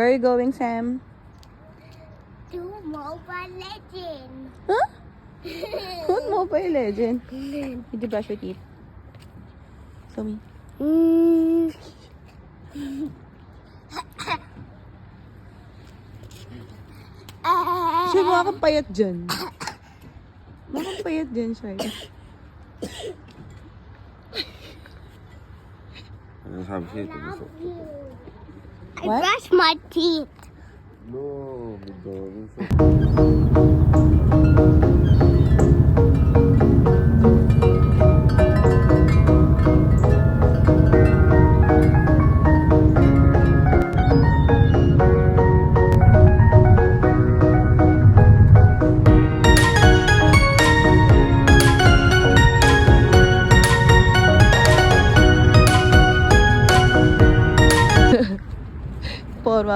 Where are you going, Sam? To Mobile Legends. Huh? What Mobile Legend? Did you brush your teeth? Show me. Siya, makakapayat dyan. Makakapayat dyan siya. I brush my teeth. No, we don't.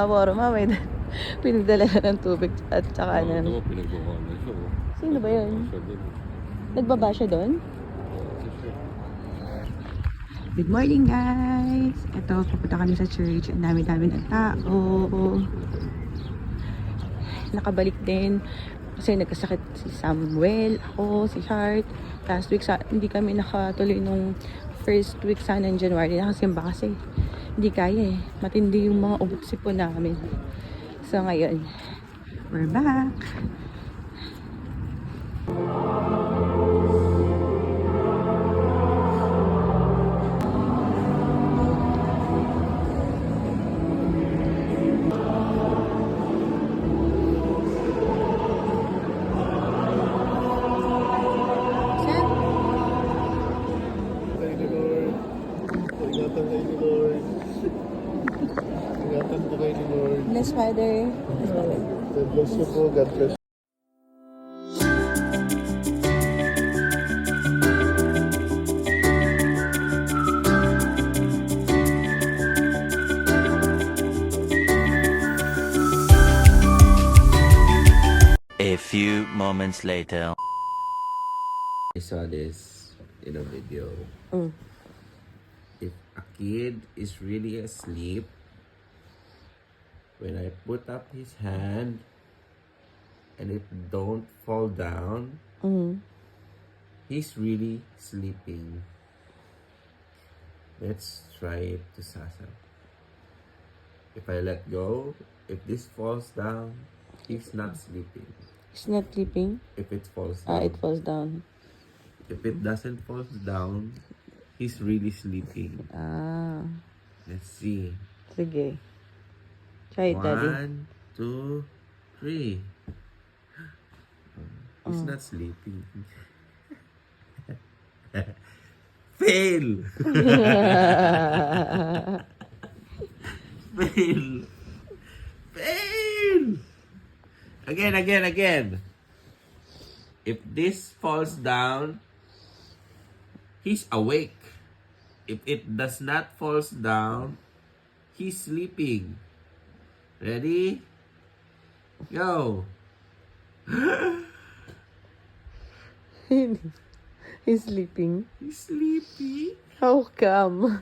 Forma, may pinagdala na ng tubig at saka na. Ano, pinagkukuha na siya. Sino ba yun? Nagbaba siya doon? Good morning, guys! Ito, pupunta kami sa church. Ang dami-dami ng tao. Nakabalik din. Kasi nagkasakit si Samuel, ako, si Heart. Last week, hindi kami nakatuloy nung first week sana ng January. Nakasimba kasi. Hindi kaya eh. Matindi yung mga ubot po namin. So ngayon, we're back. Bless Father. God bless you po. God bless you. A few moments later. I saw this in a video. If a kid is really asleep, when I put up his hand and it don't fall down, he's really sleeping. Let's try it to Sasa. If I let go, if this falls down, he's not sleeping. He's not sleeping? If it falls down. It falls down. If it doesn't fall down, he's really sleeping. Let's see. Sige. Try it, Daddy. 1, 2, 3. He's not sleeping. Fail! Fail! Fail! Again. If this falls down, he's awake. If it does not falls down, he's sleeping. Ready? Go! He's sleeping. He's sleeping. How come?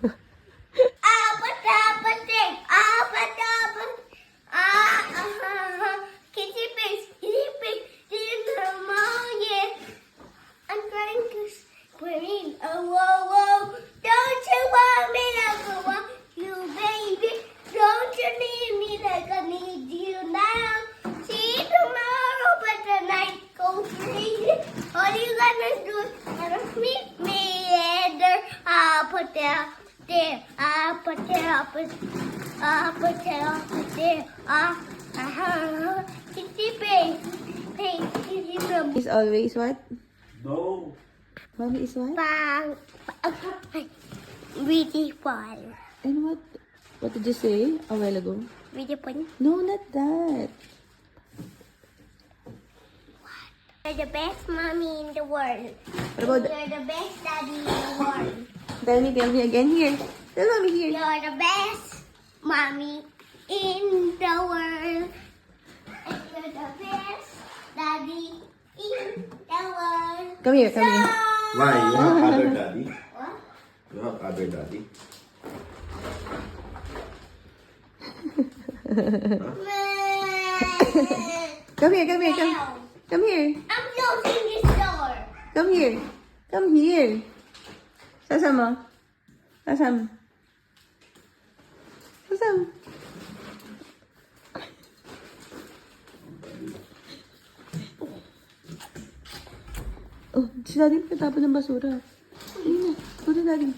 Kitty face, in the morning. I'm trying to scream. Oh, whoa. Don't you want me like I want you, baby? Don't you need me like I need you now? See you tomorrow, but the night goes crazy. All you gonna do is meet me there. I'll put there. I'll put there. Kitty face. He's always what? No. Mommy is what? Bang. Really fun. And what did you say a while ago? Really fun. No, not that. You're the best mommy in the world. What about You're the best daddy in the world. tell me again here. Tell mommy here. You're the best mommy in the world. And you're the best daddy in the world. Come here. Why? You have other daddy? What? You have other daddy? Come here, come here, come. Come here. I'm closing this door. Come here. Come here. Sasam mo. Sasam. Sasam. Oh, si Daddy patapon ng basura. Ayun na. Puro Daddy.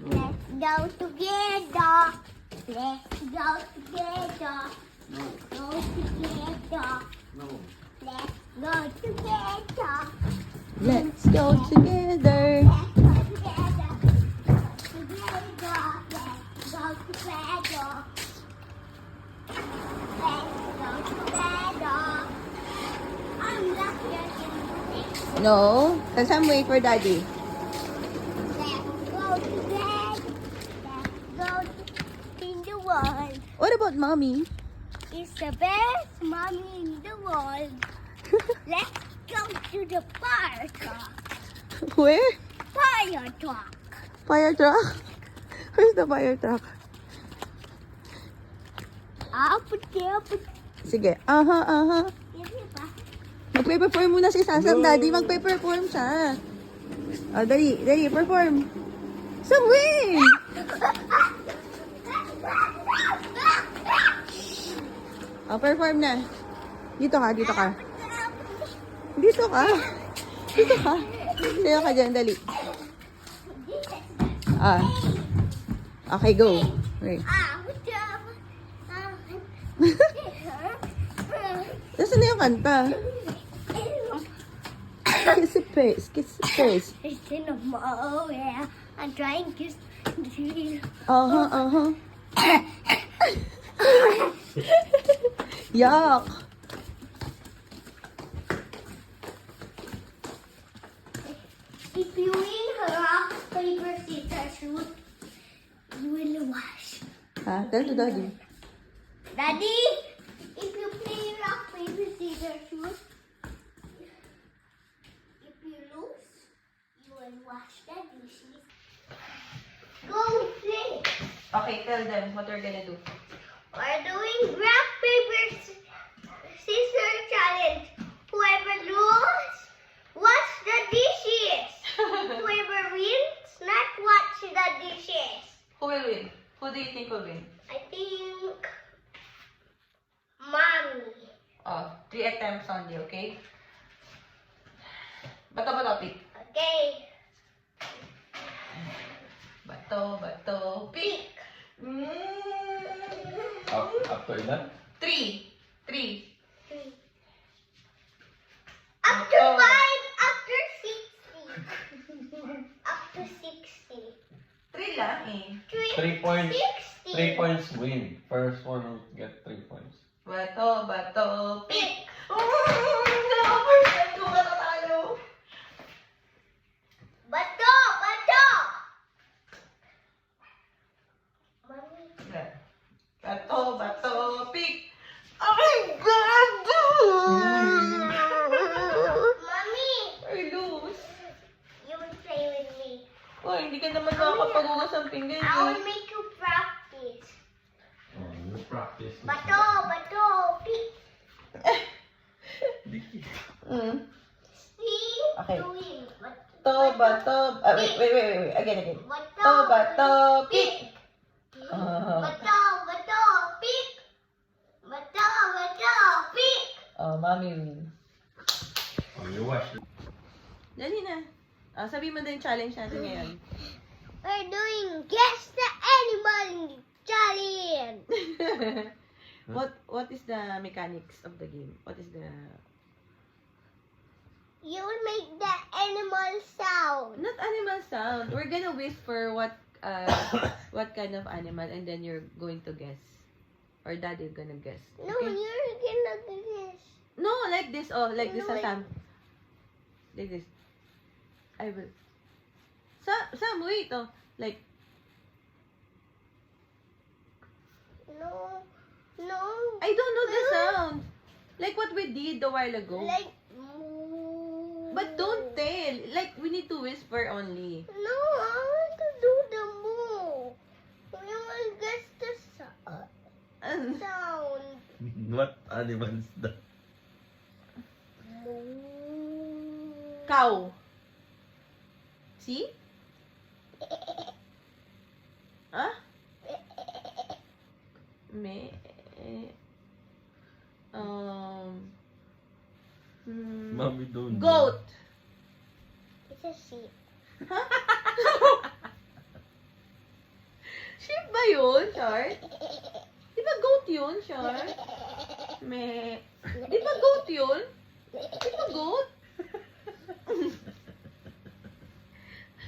Let's go together. Let's go together. Go together. Let's go together. Let's go together. Let's go together. Together. Let's go together. Let's go together. I'm luckier than you. No. Sasam, wait for Daddy. Let's go together. Let's go in the world. What about Mommy? It's the best mommy in the world. Let's go to the fire truck. Where? Fire truck. Fire truck? Where's the fire truck? Up there, Sige. Aha. Magpe-perform muna si Sasam, Daddy. Magpe-perform siya. Oh, dali, perform. Somewhere! Oh, perform na. Dito ka. Dito ka. Sayo ka dyan, dali. Ah. Okay, go. Wait. Nasaan na yung kanta? Kiss the face, kiss the face. It's in a mall, yeah. I'm trying to Aha. Yuck. If you win rock, paper, scissors, shoot, you will wash. Ha? Tell to Daddy. Daddy, if you play rock, paper, scissors, shoot, if you lose, you will wash the dishes. Go play. Okay, tell them what we're gonna do. We're doing rock, paper, scissors challenge. Whoever loses, wash the dishes. Whoever wins, not wash the dishes. Who will win? Who do you think will win? I think Mommy. Oh, 3 attempts only, okay? Bato, pick. Okay. Bato, pick. After that? 3. After Oh. 5, after 60. After 60. 3 lang eh. 3 points. 60. 3 points win. First one will get 3 points. Bato, pick. First ko matatalo. Bato. Mommy. Bato, pick. Oh my God! Mommy, I lose. you will play with me. Oh, hindi ka naman makakapag-uwas ng pinggan I will eh. make you practice. Oh, you practice. Bato, pick. Mm. See? Okay. Doing. Bato. Wait. Again. Bato, pick. Bato, pick. Bato, pick. Oh, Mommy win. Oh, you watch. Dali na. Sabi mo din yung challenge natin ngayon. We're doing Guess the Animal Challenge. What is the mechanics of the game? What is the... You will make the animal sound. Not animal sound. We're gonna whisper what kind of animal and then you're going to guess. Or Daddy gonna guess. No, Okay? you're gonna guess. No, like this. Oh, like this, No, Sam. Like this. I will. Sam, wait. Oh, like. No. I don't know the sound. Like what we did a while ago. Like. But don't tell. Like we need to whisper only. No, I want to do Animals daw. Cow. See? Ah? Me. Mami don't know. Goat. It's a sheep. Sheep ba yun, Char? Di ba goat yun, Char? Me. Di ba goat yun? Di ba goat?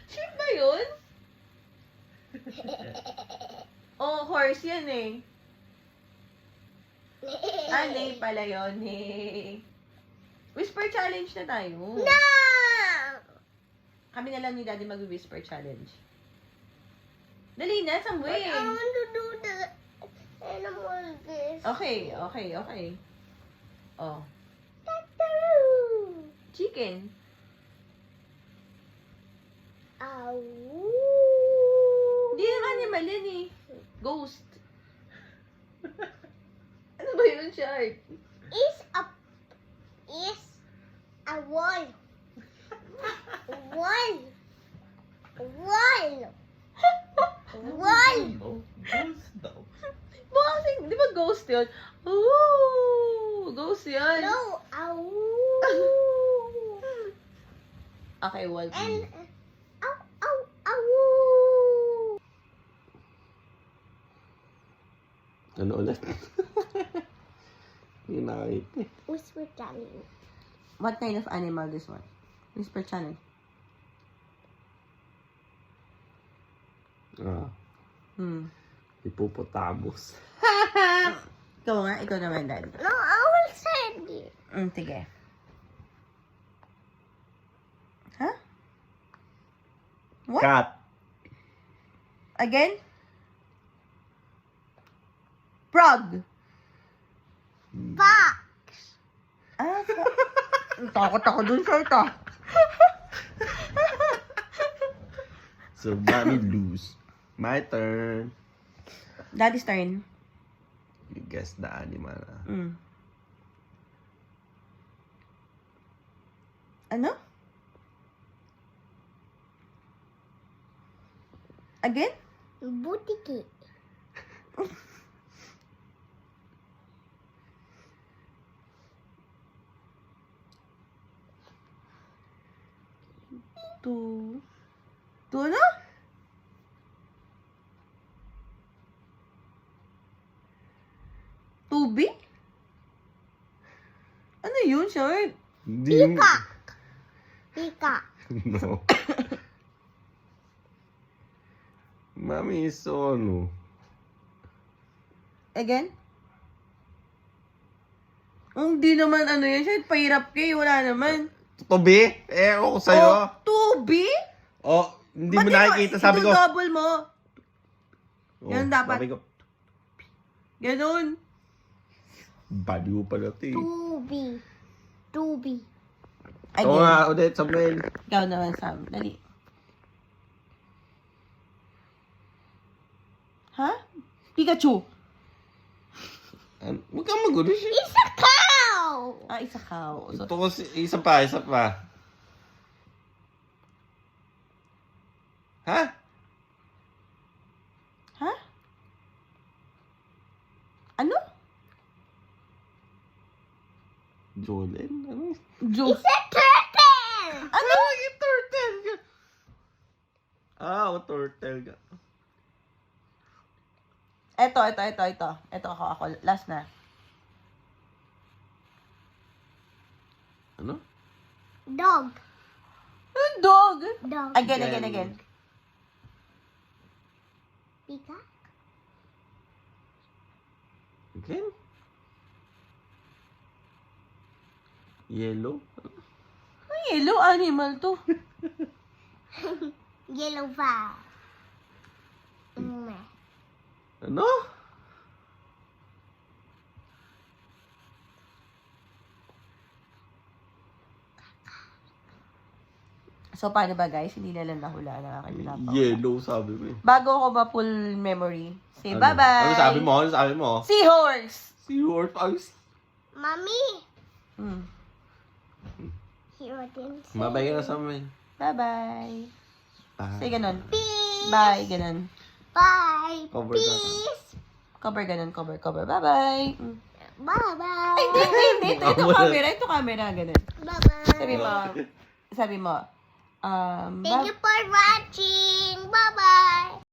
Sheep ba yun? Oh, horse yan eh. Neigh pala yun, neigh. Whisper challenge na tayo. No! Kami na lang ni Daddy mag-whisper challenge. Dali na, I Samuel. want to do the animal this. Okay. Oh, Tataroo. chicken. Ow. Hindi naman animal yan eh. Ghost. Ano ba yun, Shark? Is a wall. Wall. Ghost daw. Bakit? Di ba ghost yun? Ooh! Ghost yun. No. Ow. Okay, well. And ow. Ano ulit? Hindi nakakita eh. Whisper darling. What kind of animal this one? Whisper challenge. Hippopotamus. Ikaw nga, ikaw naman, Dad. No, I will send you. Sige. Huh? What? Cat. Again? Frog. Fox. Takot ako dun sa ito. So, mommy lose. My turn. Daddy's turn. You guess the animal. Ano? Again? Butiki. Two ano? Tubi? Ano yun, Short? Peacock. No. Mommy is so ano. Again? Hindi naman ano yan, Short. Pahirap kayo. Wala naman. Tubi? Ako sa'yo. Tubi? Hindi mo nakikita. Sabi ko. Double mo. Yan dapat. Sabi ko, Ganun. baliw pala ito eh. Tubi. Oo nga, ulit, Samuel. Ikaw naman, Sam. Dali. Ha? Pikachu. Huwag kang magulo siya. It's a cow. Isa cow. So, Ito kasi, isa pa. Ha? ha? Ano? Jolen? Ano? Joke. It's a turtle. Ano? Turtle ka. Turtle ka. Ito. Ito ako. Last na. Ano? Dog. Dog. Dog. Again. Peacock. Again? Yellow? Ay, yellow animal to. Yellow fowl. Ano? So, paano ba guys? Hindi na lang nahula ng aking pinapawala. Yellow, sabi mo eh. Bago ako ma-full memory, say Ano? bye-bye. Ano sabi mo? Seahorse. Seahorse. Mommy. Mm. Here didn't say. Mabay ka na sa amin. Bye-bye. Bye. Say ganun. Peace. Bye, ganun. Bye. Cover ka. Peace. Cover, ganun. Cover. Bye-bye. Mm. Bye-bye. Hindi. Ito camera. Ganun. Bye-bye. Sabi mo, Thank you for watching. Bye-bye.